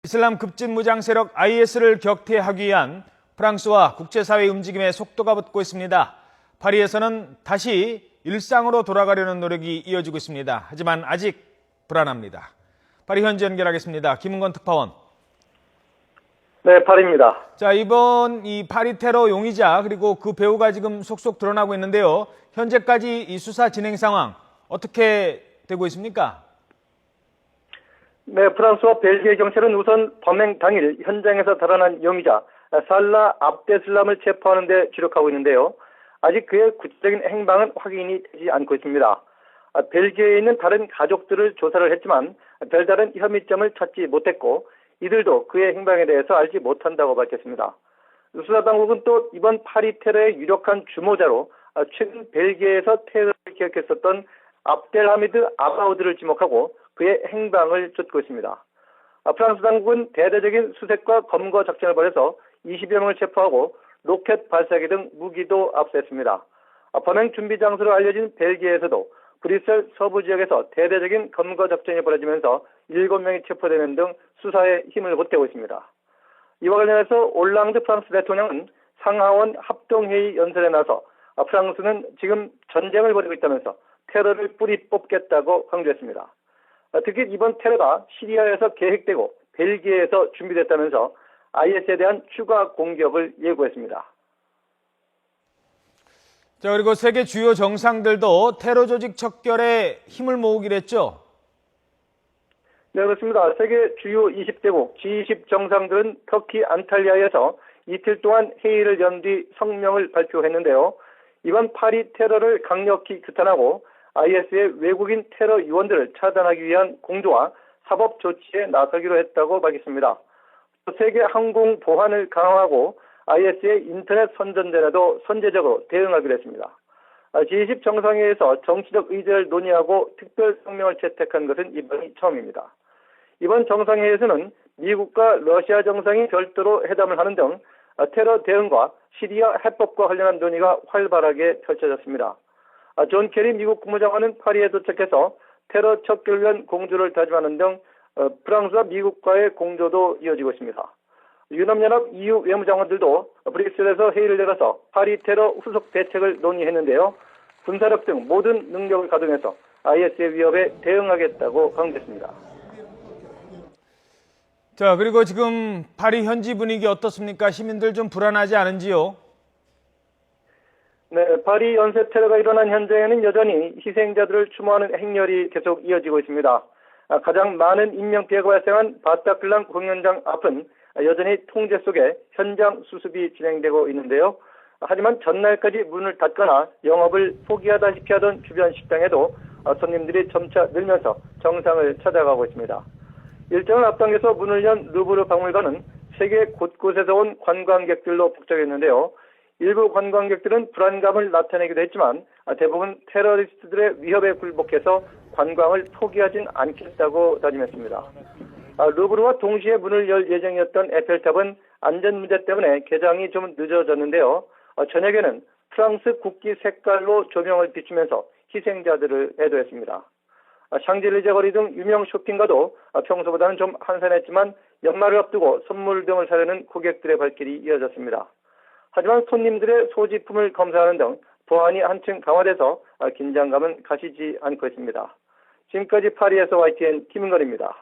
이슬람 급진 무장 세력 IS를 격퇴하기 위한 프랑스와 국제사회의 움직임에 속도가 붙고 있습니다. 파리에서는 다시 일상으로 돌아가려는 노력이 이어지고 있습니다. 하지만 아직 불안합니다. 파리 현지 연결하겠습니다. 김은건 특파원. 네, 파리입니다. 자, 이번 이 파리 테러 용의자 그리고 그 배우가 지금 속속 드러나고 있는데요. 현재까지 이 수사 진행 상황 어떻게 되고 있습니까? 네, 프랑스와 벨기에 경찰은 우선 범행 당일 현장에서 드러난 용의자 살라 압데슬람을 체포하는 데 주력하고 있는데요. 아직 그의 구체적인 행방은 확인이 되지 않고 있습니다. 벨기에에 있는 다른 가족들을 조사를 했지만 별다른 혐의점을 찾지 못했고 이들도 그의 행방에 대해서 알지 못한다고 밝혔습니다. 수사당국은 또 이번 파리 테러의 유력한 주모자로 최근 벨기에에서 테러를 기획했었던 압델하미드 아바우드를 지목하고 그의 행방을 쫓고 있습니다. 프랑스 당국은 대대적인 수색과 검거 작전을 벌여서 20여 명을 체포하고 로켓 발사기 등 무기도 압수했습니다. 범행 준비 장소로 알려진 벨기에에서도 브뤼셀 서부 지역에서 대대적인 검거 작전이 벌어지면서 7명이 체포되는 등 수사에 힘을 보태고 있습니다. 이와 관련해서 올랑드 프랑스 대통령은 상하원 합동회의 연설에 나서 프랑스는 지금 전쟁을 벌이고 있다면서 테러를 뿌리 뽑겠다고 강조했습니다. 특히 이번 테러가 시리아에서 계획되고 벨기에에서 준비됐다면서 IS에 대한 추가 공격을 예고했습니다. 자, 그리고 세계 주요 정상들도 테러 조직 척결에 힘을 모으기로 했죠? 네, 그렇습니다. 세계 주요 20개국 G20 정상들은 터키 안탈리아에서 이틀 동안 회의를 연 뒤 성명을 발표했는데요. 이번 파리 테러를 강력히 규탄하고 IS의 외국인 테러 유언들을 차단하기 위한 공조와 사법 조치에 나서기로 했다고 밝혔습니다. 세계 항공 보안을 강화하고 IS의 인터넷 선전전에도 선제적으로 대응하기로 했습니다. G20 정상회의에서 정치적 의제를 논의하고 특별 성명을 채택한 것은 이번이 처음입니다. 이번 정상회의에서는 미국과 러시아 정상이 별도로 회담을 하는 등 테러 대응과 시리아 해법과 관련한 논의가 활발하게 펼쳐졌습니다. 존 케리 미국 국무장관은 파리에 도착해서 테러 척결 위한 공조를 다짐하는 등 프랑스와 미국과의 공조도 이어지고 있습니다. 유럽연합 EU 외무장관들도 브뤼셀에서 회의를 열어서 파리 테러 후속 대책을 논의했는데요. 군사력 등 모든 능력을 가동해서 IS의 위협에 대응하겠다고 강조했습니다. 자, 그리고 지금 파리 현지 분위기 어떻습니까? 시민들 좀 불안하지 않은지요? 네, 파리 연쇄 테러가 일어난 현장에는 여전히 희생자들을 추모하는 행렬이 계속 이어지고 있습니다. 가장 많은 인명피해가 발생한 바타클란 공연장 앞은 여전히 통제 속에 현장 수습이 진행되고 있는데요. 하지만 전날까지 문을 닫거나 영업을 포기하다시피 하던 주변 식당에도 손님들이 점차 늘면서 정상을 찾아가고 있습니다. 일정을 앞당겨서 문을 연 루브르 박물관은 세계 곳곳에서 온 관광객들로 북적였는데요. 일부 관광객들은 불안감을 나타내기도 했지만 대부분 테러리스트들의 위협에 굴복해서 관광을 포기하진 않겠다고 다짐했습니다. 루브르와 동시에 문을 열 예정이었던 에펠탑은 안전 문제 때문에 개장이 좀 늦어졌는데요. 저녁에는 프랑스 국기 색깔로 조명을 비추면서 희생자들을 애도했습니다. 샹젤리제 거리 등 유명 쇼핑가도 평소보다는 좀 한산했지만 연말을 앞두고 선물 등을 사려는 고객들의 발길이 이어졌습니다. 하지만 손님들의 소지품을 검사하는 등 보안이 한층 강화돼서 긴장감은 가시지 않고 있습니다. 지금까지 파리에서 YTN 김은걸입니다.